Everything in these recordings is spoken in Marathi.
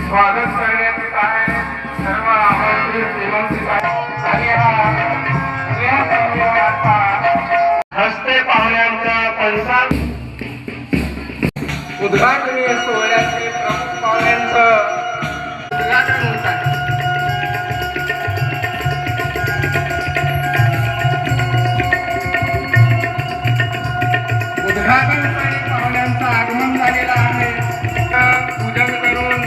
स्वागत करण्यात येत आहे। सर्व आमंत्रित निमंत्रित आणि हस्ते पाहुण्यांचा पंचांग उद्घाटनीय सोहळ्याचे प्रमुख पाहुण्यांचं उद्घाटन होत आहे। उद्घाटनकारी पाहुण्यांचं आगमन झालेलं आहे। पूजन करून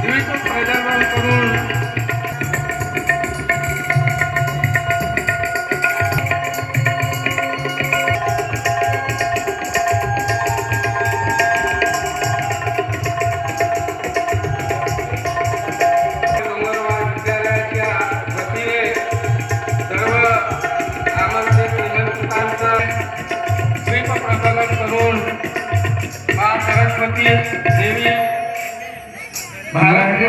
दीप प्रज्वलन करून विद्यालयाच्या वतीने सर्व आमंत्रित निमंत्रितांचं दीप प्रज्वलन करून माँ सरस्वती देवी भारत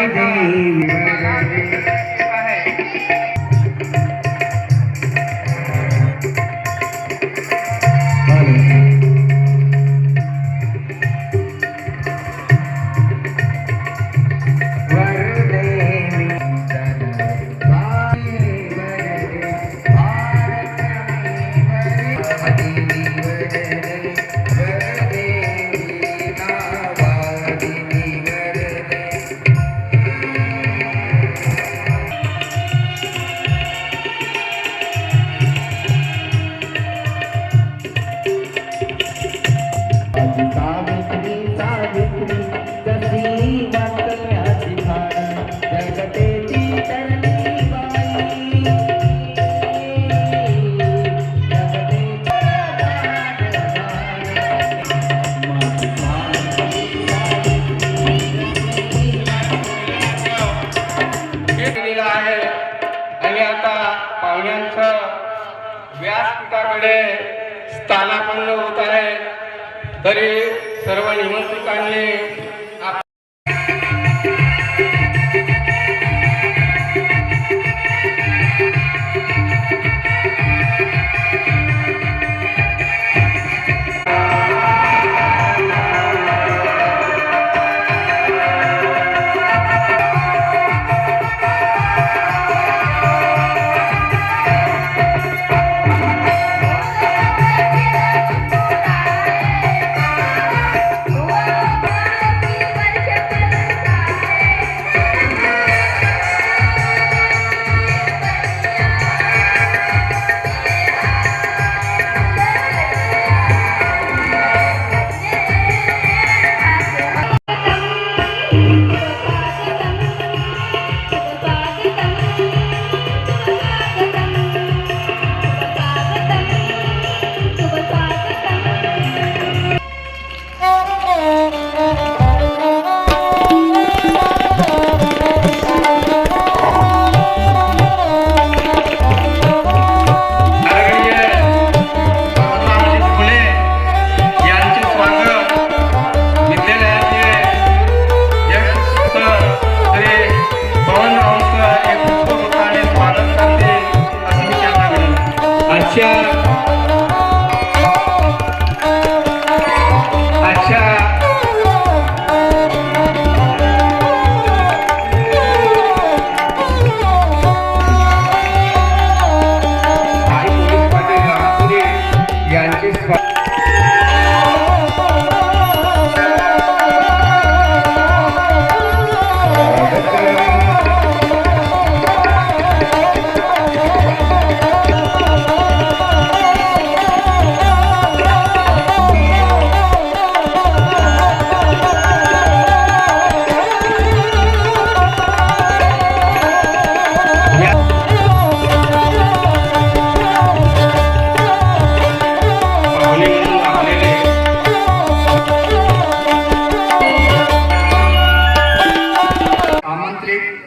आणि आता पाहुण्यांचं व्यासपीठाकडे स्थानापन्न होत आहे। तरी सर्व निमंत्रितांनी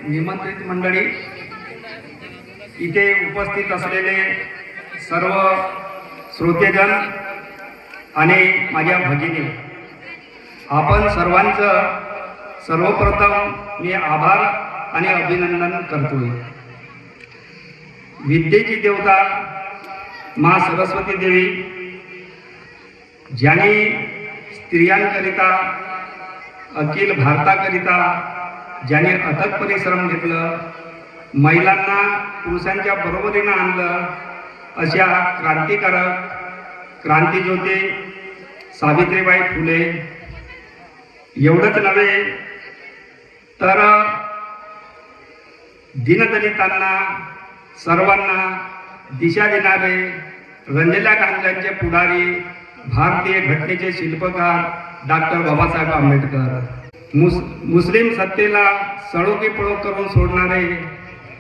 निमंत्रित मंडळी, इथे उपस्थित असलेले सर्व श्रोतेजन आणि माझ्या भगिनी, आपण सर्वांचं सर्वप्रथम मी आभार आणि अभिनंदन करतोय। विद्येची देवता माँ सरस्वती देवी ज्यांनी स्त्रियांकरिता अखिल भारताकरिता ज्याने अथक परिश्रम घेतलं, महिलांना पुरुषांच्या बरोबरीनं आणलं, अशा क्रांतिकारक क्रांतिज्योती सावित्रीबाई फुले एवढंच नव्हे तर दीनदलितांना सर्वांना दिशा देणारे रंजला गांधींचे पुढारी भारतीय घटनेचे शिल्पकार डॉक्टर बाबासाहेब आंबेडकर, मुस्लिम सत्तेला सळोकी पळो करून सोडणारे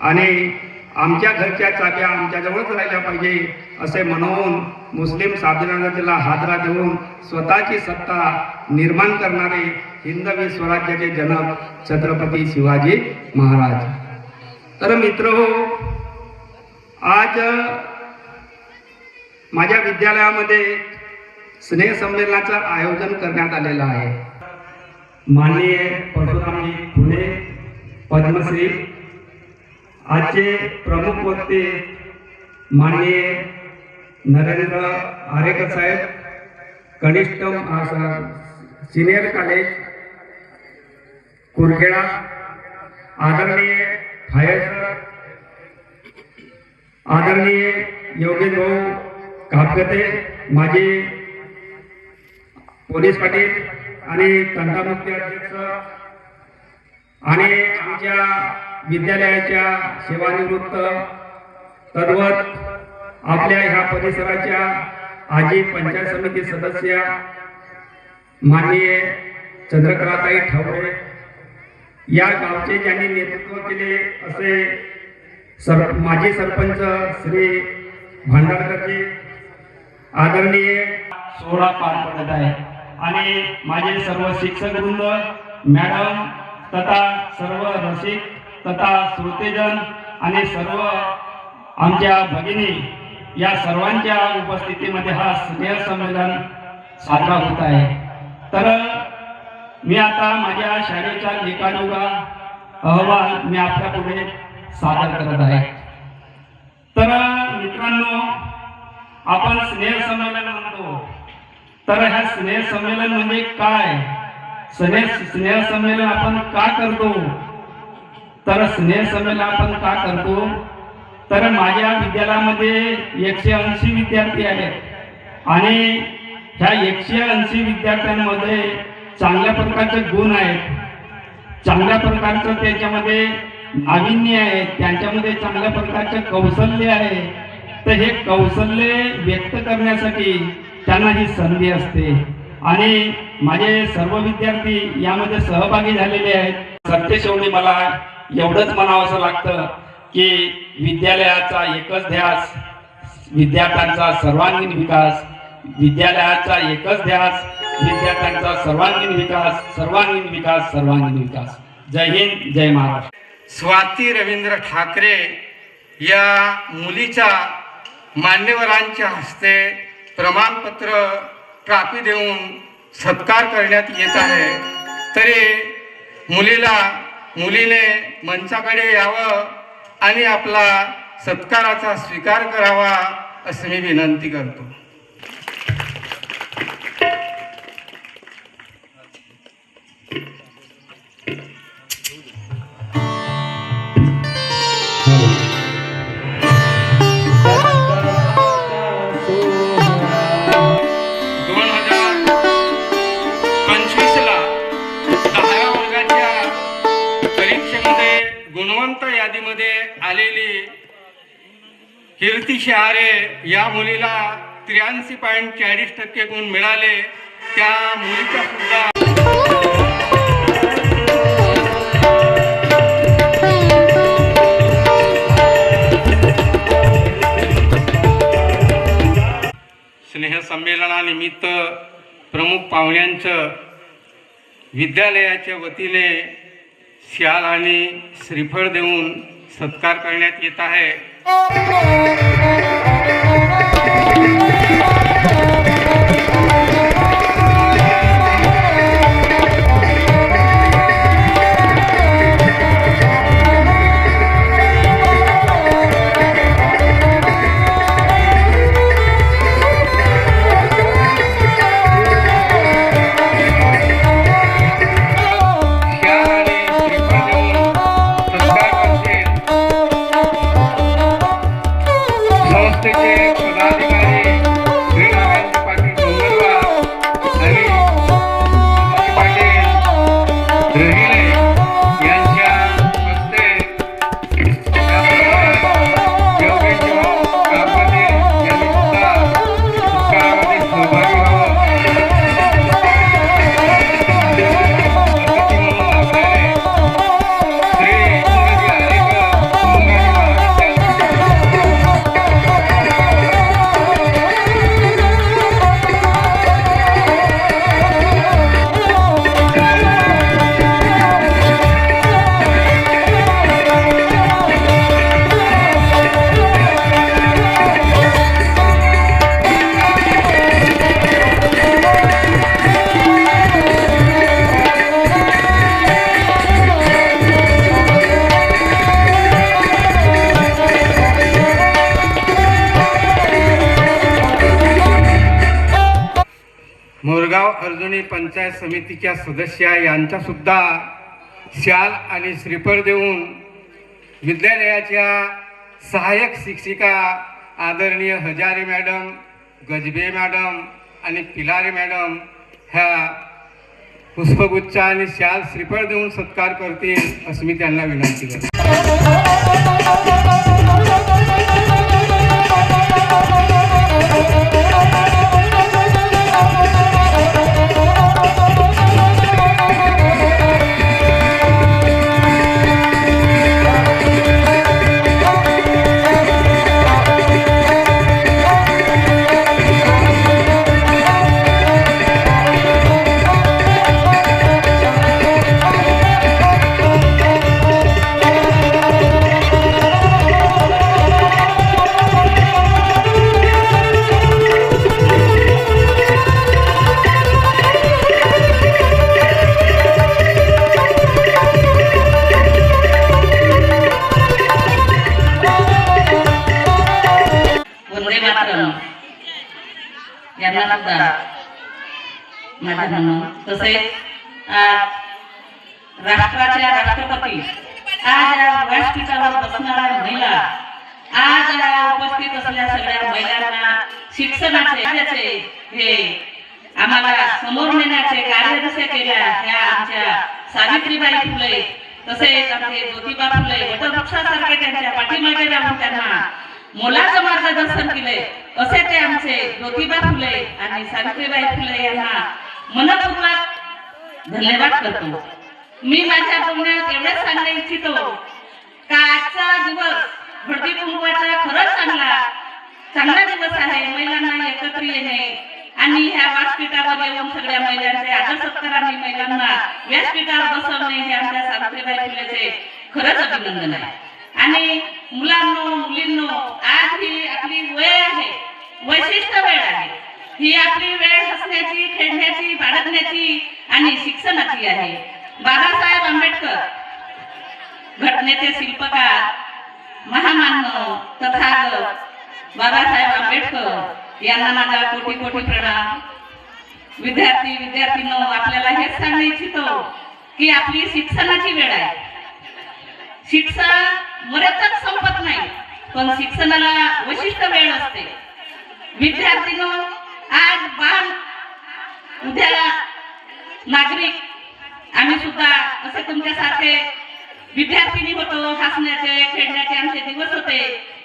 आणि आमच्या घरच्या चाब्या आमच्याजवळच राहिल्या पाहिजे असे म्हणून मुस्लिम स्वाधीनतेला हादरा देऊन स्वतःची सत्ता निर्माण करणारे हिंदवी स्वराज्याचे जनक छत्रपती शिवाजी महाराज. तर मित्रहो, आज माझ्या विद्यालयामध्ये स्नेह संमेलनाचं आयोजन करण्यात आलेलं आहे. माननीय परशुरामजी फुले पद्मश्री, आजचे प्रमुख वक्ते माननीय नरेंद्र आरेकर साहेब, कनिष्ठ सिनियर कॉलेज कुरखेडा, आदरणीय फायर सर, आदरणीय योगेश भाऊ कापगते, माजी पोलीस पाटील आणि तंटामुक्ती अध्यक्ष, आणि आमच्या विद्यालयाच्या सेवानिवृत्त तद्वत आपल्या ह्या परिसराच्या आजी पंचायत समिती सदस्य माननीय चंद्रकलाताई ठवरे, या गावचे ज्यांनी नेतृत्व केले असे माजी सरपंच श्री भांडारकरजी, आदरणीय सोहळा पार पडत आहे. आणि माझे सर्व शिक्षक वृंद, मॅडम तथा सर्व रसिक तथा श्रोतेजन आणि सर्व आमच्या भगिनी, या सर्वांच्या उपस्थितीमध्ये हा स्नेह संमेलन साजरा होत आहे. तर मी आता माझ्या शाळेचा लेखाजोगा अहवाल मी आपल्या पुढे सादर करत आहे. तर मित्रांनो, आपण स्नेह संमेलन म्हणतो, तर ह्या स्नेह संमेलन म्हणजे काय, स्नेह संमेलन आपण का करतो, तर स्नेह संमेलन आपण का करतो, तर माझ्या विद्यालयामध्ये 180 विद्यार्थी आहेत आणि ह्या 180 विद्यार्थ्यांमध्ये चांगल्या प्रकारचे गुण आहेत, चांगल्या प्रकारचं त्याच्यामध्ये नाविन्य आहे, त्यांच्यामध्ये चांगल्या प्रकारचे कौशल्य आहे. तर हे कौशल्य व्यक्त करण्यासाठी त्यांना ही संधी असते आणि माझे सर्व विद्यार्थी यामध्ये सहभागी झालेले आहेत. सत्यशेवटी मला एवढंच म्हणावंसं लागतं की विद्यालयाचा एकच ध्यास, विद्यार्थ्यांचा सर्वांगीण विकास, विद्यालयाचा एकच ध्यास, विद्यार्थ्यांचा सर्वांगीण विकास, सर्वांगीण विकास, सर्वांगीण विकास. जय हिंद, जय महाराष्ट्र. स्वाती रवींद्र ठाकरे या मुलीचा मान्यवरांच्या हस्ते प्रमाणपत्र ट्रॉफी देऊन सत्कार करण्यात येत आहे. तरी मुलीने मंचाकडे यावं आणि आपला सत्काराचा स्वीकार करावा असे मी विनंती करतो. गुणवंत यादीमध्ये आलेली कीर्ती शहारे या मुलीला 83.40% गुण मिळाले. त्या मुलीचा सुद्धा स्नेहसंमेलनानिमित्त प्रमुख पाहुण्यांचं विद्यालयाच्या वतीने शाल आणि श्रीफळ देऊन सत्कार करण्यात येत आहे. शाल आणि श्रीफळ रहिले यांच्या हस्ते योगेश कापडे यांनी सुद्धा सत्कारामध्ये सहभागी व्हावं. अतिथी म्हणून आपल्याला श्री इंग्रजी अलीगड सोमनाथ मोरगाव अर्जुनी पंचायत समितीच्या सदस्या यांचा सुद्धा शाल आणि श्रीफळ देऊन विद्यालयाच्या सहाय्यक शिक्षिका आदरणीय हजारे मॅडम, गजबे मॅडम आणि पिलारे मॅडम ह्या पुष्पगुच्छ आणि शाल श्रीफळ देऊन सत्कार करतील अशी मी त्यांना विनंती करतो. यांना सुद्धा माझा नमन. तसेच आज राष्ट्राच्या राष्ट्रपती, आज या व्यासपीठावर बसणाऱ्या महिला, आज या उपस्थित असलेल्या सगळ्या महिलांना शिक्षणाचे हे आम्हाला समोर नेण्याचे कार्य जसे केल्या ह्या आमच्या सावित्रीबाई फुले, तसेच आमचे ज्योतिबा फुले वटवृक्षासारखे त्यांच्या पाठीमागे राहून त्यांना मोलाचं मार्गदर्शन केले, असे ते आमचे ज्योतिबा फुले आणि सावित्रीबाई फुले यांना मनपूर्वक धन्यवाद करतो. मी माझ्या बोलण्यात एवढंच सांगू इच्छितो का आजचा दिवस हळदी कुंकवाचा खरंच चांगला दिवस आहे. महिलांना एकत्र येणे आणि ह्या व्यासपीठावर येऊन सगळ्या महिलांचे आदर सत्काराने महिलांना व्यासपीठावर बसवणे हे आमच्या सावित्रीबाई फुलेचे खरंच अभिनंदन आहे. आणि मुलांनो, मुलींनो, आज ही आपली वेळ आहे, वैशिष्ट वेळ आहे. ही आपली वेळ हसण्याची, खेळण्याची, बाळगण्याची आणि शिक्षणाची आहे. बाबासाहेब आंबेडकर, घटनेचे शिल्पकार, महामानव तथागत बाबासाहेब आंबेडकर यांना माझा कोटी कोटी प्रणाम. विद्यार्थीनो, आपल्याला हेच सांगू इच्छितो की आपली शिक्षणाची वेळ आहे. शिक्षण मर्यादित संपत नाही, पण शिक्षणाला विशिष्ट वेळ असते. विद्यार्थीनो, आज बाल, उद्या नागरिक, आम्ही सुद्धा असे तुमच्यासारखे विद्यार्थिनी होतो. हसण्याचे, खेळण्याचे आमचे दिवस होते.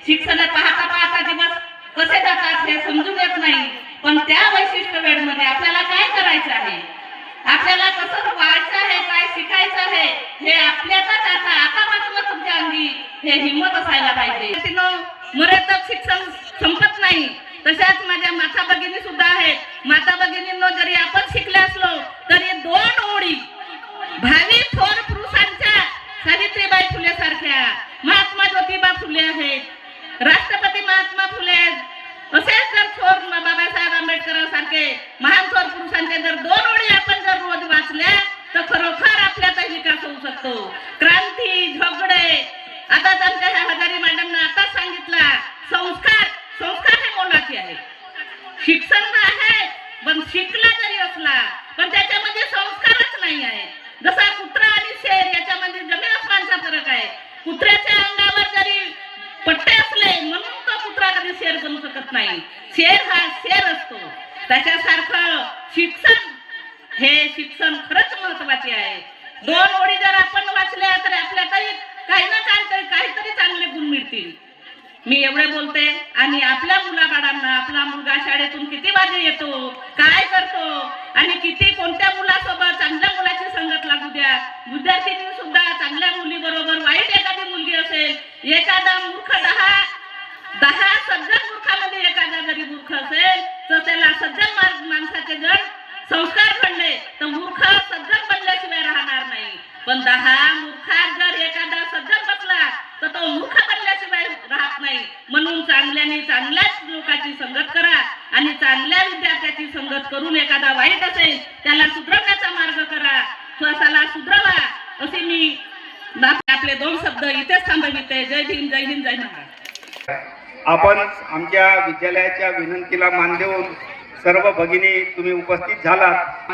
शिक्षण पाहता पाहता दिवस कसे जातात हे समजून येत नाही, पण त्या वैशिष्ट्य वेळेमध्ये आपल्याला काय करायचं आहे, आपल्याला कसं व्हायचं आहे, काय शिकायचं आहे हे आपल्यातच आतापासूनच तुमच्या अंगी हे हिंमत असायला पाहिजे. मर्यादित शिक्षण संपत नाही. तशाच माझ्या माता भगिनी सुद्धा आहेत. माता भगिनींनो, जरी आपण शिकले असलो तरी दोन ओळी भावी थोर पुरुषांच्या सावित्रीबाई फुले सारख्या, महात्मा ज्योतिबा फुले आहेत, राष्ट्रपती महात्मा फुले आहेत, तसेच जर थोर बाबासाहेब आंबेडकर सारखे महान थोर पुरुषांचे जर दोन ओळी आपण जर रोज वाचल्या तर खरोखर आपल्याचा विकास होऊ शकतो. क्रांती, झगडे, आता आमच्या हजारी मॅडमने आता सांगितला, संस्कार हे मोलाचे आहे. शिक्षण आहे, पण शिकला जरी असला पण त्याच्यामध्ये संस्कारच नाही आहे. जसा कुत्रा आणि शेर याच्यामध्ये जमीन आसमानचा फरक आहे. कुत्र्याच्या अंगावर जरी पट्टे असले म्हणून तो कुत्रा कधी शेर बनू शकत नाही. शेर हा शेर असतो. त्याच्यासारखं शिक्षण खरंच महत्वाचे आहे. 2 ओळी जर आपण वाचल्या तर आपल्यातही काही ना काहीतरी चांगले गुण मिळतील. मी एवढे बोलते आणि आपल्या मुलाबाळांना, आपला मुलगा शाळेतून किती वाजे येतो, काय करतो आणि किती कोणत्या मुलासोबत, चांगल्या मुलाची संगत लागू द्या. विद्यार्थ्यांनी सुद्धा चांगल्या मुलीबरोबर वाईट एखादी मुलगी असेल, एखादा मूर्ख 10 सज्जन मूर्खामध्ये एखादा जरी मूर्ख असेल तर त्याला सज्जन माणसाचे जर संस्कार घडले तर मूर्ख सज्जन बनल्याशिवाय राहणार नाही. पण 10 मूर्खात जर एखादा सज्जन बसला तर तो मूर्ख बनल्याशिवाय राहत नाही. म्हणून चांगल्याच लोकांची संगत करा आणि चांगल्या विद्यार्थ्याची संगत करून एखादा वाईट असेल त्याला सुधारण्याचा मार्ग करा, स्वतःला सुधारवा. असे मी आपले 2 शब्द इथेच थांबविते. जय भीम, जय हिंद, जय महाराष्ट्र. आपण आमच्या विद्यालयाच्या विनंतीला मान देऊन सर्व भगिनी तुम्ही उपस्थित झालात,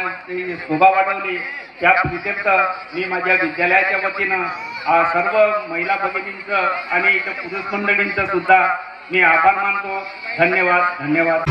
शोभा वाढवली त्या प्रीत्यर्थ मी माझ्या विद्यालयाच्या वतीनं सर्व महिला भगिनींचं आणि इथं पुरुष मंडळींचं सुद्धा मी आभार मानतो. धन्यवाद.